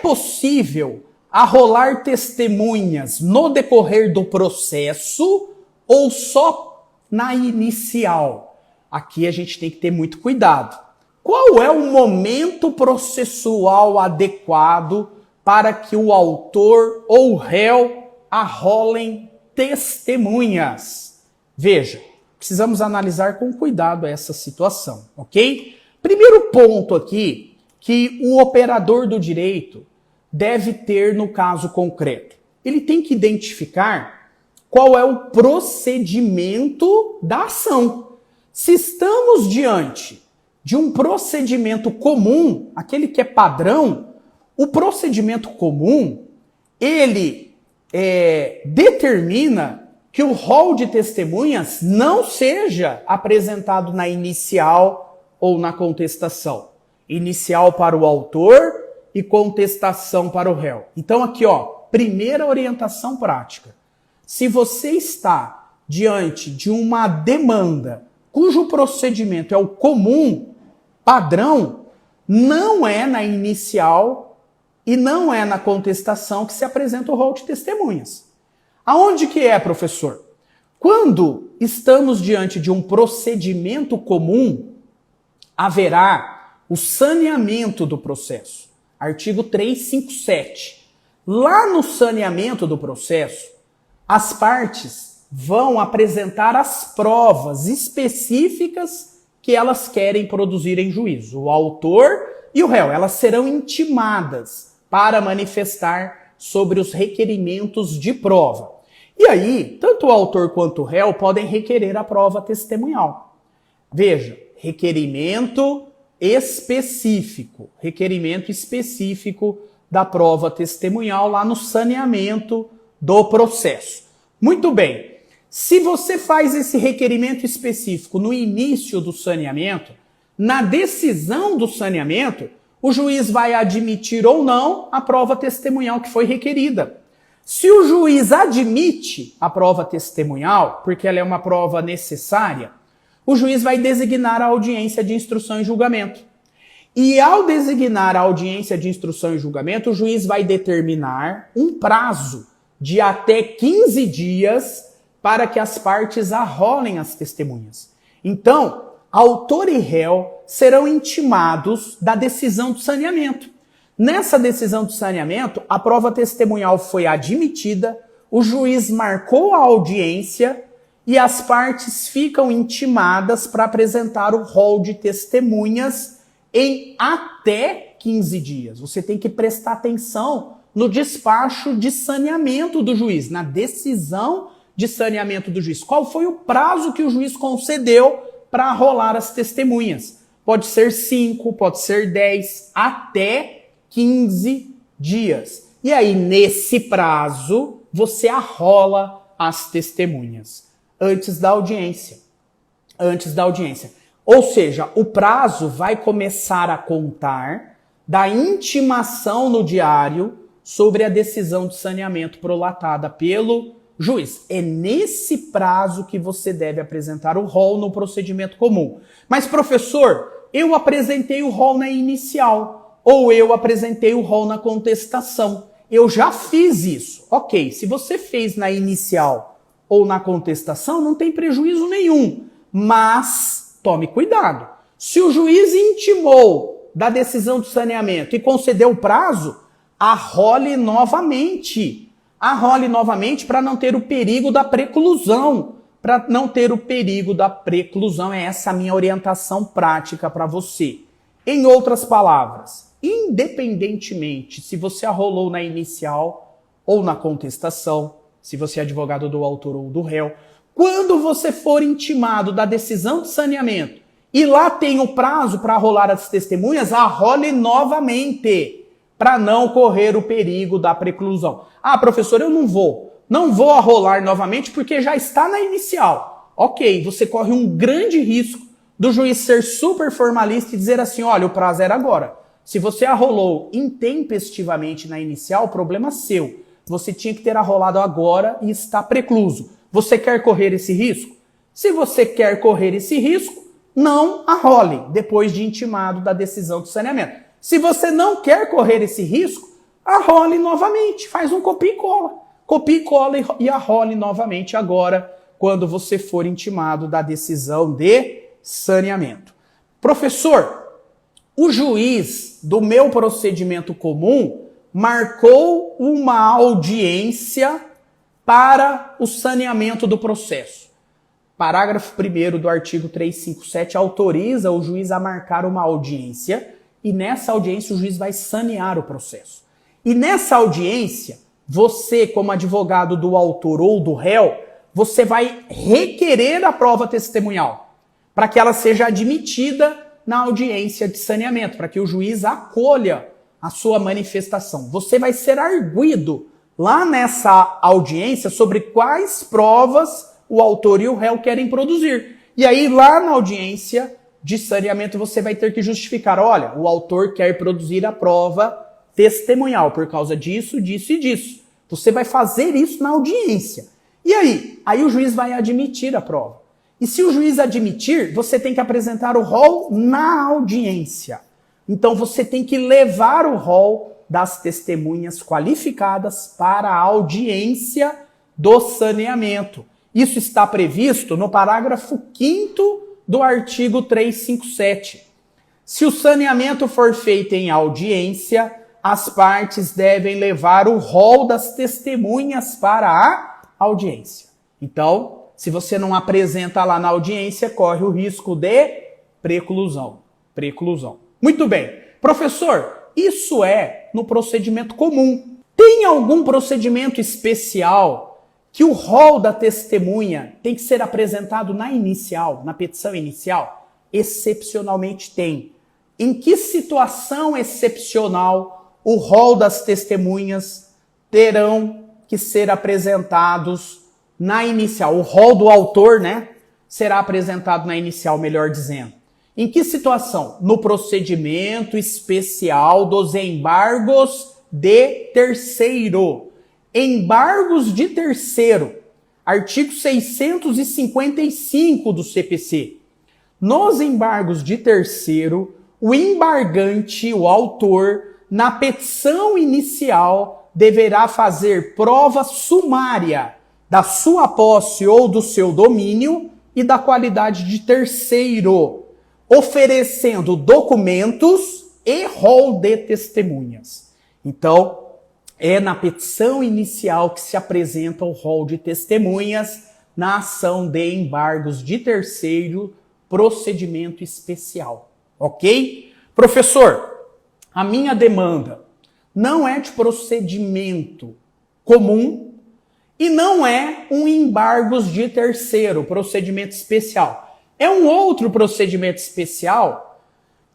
possível arrolar testemunhas no decorrer do processo ou só na inicial? Aqui a gente tem que ter muito cuidado. Qual é o momento processual adequado para que o autor ou réu arrolem testemunhas? Veja, precisamos analisar com cuidado essa situação, ok? Primeiro ponto aqui que o operador do direito deve ter no caso concreto. Ele tem que identificar qual é o procedimento da ação. Se estamos diante de um procedimento comum, aquele que é padrão, o procedimento comum, ele determina que o rol de testemunhas não seja apresentado na inicial ou na contestação. Inicial para o autor e contestação para o réu. Então aqui, primeira orientação prática. Se você está diante de uma demanda cujo procedimento é o comum, padrão, não é na inicial e não é na contestação que se apresenta o rol de testemunhas. Aonde que é, professor? Quando estamos diante de um procedimento comum, haverá o saneamento do processo. Artigo 357. Lá no saneamento do processo, as partes vão apresentar as provas específicas que elas querem produzir em juízo. O autor e o réu, elas serão intimadas para manifestar sobre os requerimentos de prova. E aí, tanto o autor quanto o réu podem requerer a prova testemunhal. Veja, requerimento específico da prova testemunhal lá no saneamento do processo. Muito bem. Se você faz esse requerimento específico no início do saneamento, na decisão do saneamento, o juiz vai admitir ou não a prova testemunhal que foi requerida. Se o juiz admite a prova testemunhal, porque ela é uma prova necessária, o juiz vai designar a audiência de instrução e julgamento. E ao designar a audiência de instrução e julgamento, o juiz vai determinar um prazo de até 15 dias para que as partes arrolem as testemunhas. Então, autor e réu serão intimados da decisão do saneamento. Nessa decisão do saneamento, a prova testemunhal foi admitida, o juiz marcou a audiência e as partes ficam intimadas para apresentar o rol de testemunhas em até 15 dias. Você tem que prestar atenção no despacho de saneamento do juiz, na decisão de saneamento do juiz. Qual foi o prazo que o juiz concedeu para arrolar as testemunhas? Pode ser 5, pode ser 10, até 15 dias. E aí, nesse prazo, você arrola as testemunhas antes da audiência. Ou seja, o prazo vai começar a contar da intimação no diário sobre a decisão de saneamento prolatada pelo juiz. É nesse prazo que você deve apresentar o rol no procedimento comum. Mas, professor, eu apresentei o rol na inicial, ou eu apresentei o rol na contestação. Eu já fiz isso. Ok, se você fez na inicial ou na contestação, não tem prejuízo nenhum. Mas, tome cuidado. Se o juiz intimou da decisão de saneamento e concedeu o prazo, arrole novamente. Arrole novamente para não ter o perigo da preclusão. Para não ter o perigo da preclusão, é essa a minha orientação prática para você. Em outras palavras, independentemente se você arrolou na inicial ou na contestação, se você é advogado do autor ou do réu, quando você for intimado da decisão de saneamento e lá tem o prazo para arrolar as testemunhas, arrole novamente, para não correr o perigo da preclusão. Ah, professor, eu não vou arrolar novamente porque já está na inicial. Ok, você corre um grande risco do juiz ser super formalista e dizer assim, olha, o prazo era agora. Se você arrolou intempestivamente na inicial, problema seu. Você tinha que ter arrolado agora e está precluso. Você quer correr esse risco? Se você quer correr esse risco, não arrole depois de intimado da decisão de saneamento. Se você não quer correr esse risco, arrole novamente, faz um copia e cola. Copia e cola e arrole novamente agora, quando você for intimado da decisão de saneamento. Professor, o juiz do meu procedimento comum marcou uma audiência para o saneamento do processo. Parágrafo 1º do artigo 357 autoriza o juiz a marcar uma audiência e nessa audiência o juiz vai sanear o processo. E nessa audiência, você, como advogado do autor ou do réu, você vai requerer a prova testemunhal para que ela seja admitida na audiência de saneamento, para que o juiz acolha a sua manifestação. Você vai ser arguido lá nessa audiência sobre quais provas o autor e o réu querem produzir. E aí, lá na audiência de saneamento, você vai ter que justificar, olha, o autor quer produzir a prova testemunhal por causa disso, disso e disso. Você vai fazer isso na audiência. E aí? Aí o juiz vai admitir a prova. E se o juiz admitir, você tem que apresentar o rol na audiência. Então você tem que levar o rol das testemunhas qualificadas para a audiência do saneamento. Isso está previsto no parágrafo 5º do artigo 357. Se o saneamento for feito em audiência, as partes devem levar o rol das testemunhas para a audiência. Então, se você não apresenta lá na audiência, corre o risco de preclusão. Preclusão. Muito bem. Professor, isso é no procedimento comum. Tem algum procedimento especial que o rol da testemunha tem que ser apresentado na inicial, na petição inicial? Excepcionalmente tem. Em que situação excepcional o rol das testemunhas terão que ser apresentados na inicial? O rol do autor, né, será apresentado na inicial, melhor dizendo. Em que situação? No procedimento especial dos embargos de terceiro. Embargos de terceiro. Artigo 655 do CPC. Nos embargos de terceiro, o embargante, o autor, na petição inicial, deverá fazer prova sumária da sua posse ou do seu domínio e da qualidade de terceiro, oferecendo documentos e rol de testemunhas. Então, é na petição inicial que se apresenta o rol de testemunhas na ação de embargos de terceiro, procedimento especial. Ok? Professor, a minha demanda não é de procedimento comum e não é um embargos de terceiro, procedimento especial. É um outro procedimento especial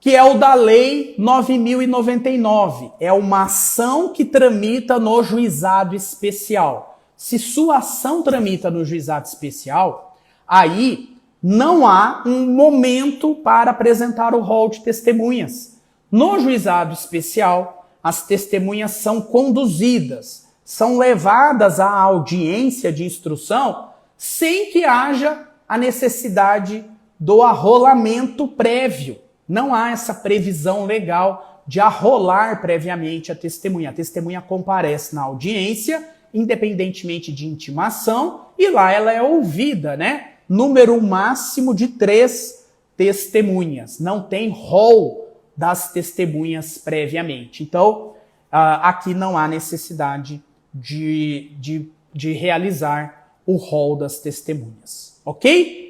que é o da Lei 9.099. É uma ação que tramita no juizado especial. Se sua ação tramita no juizado especial, aí não há um momento para apresentar o rol de testemunhas. No juizado especial, as testemunhas são conduzidas, são levadas à audiência de instrução sem que haja a necessidade do arrolamento prévio. Não há essa previsão legal de arrolar previamente a testemunha. A testemunha comparece na audiência, independentemente de intimação, e lá ela é ouvida, né? Número máximo de 3 testemunhas. Não tem rol das testemunhas previamente. Então, aqui não há necessidade de realizar o rol das testemunhas. Ok?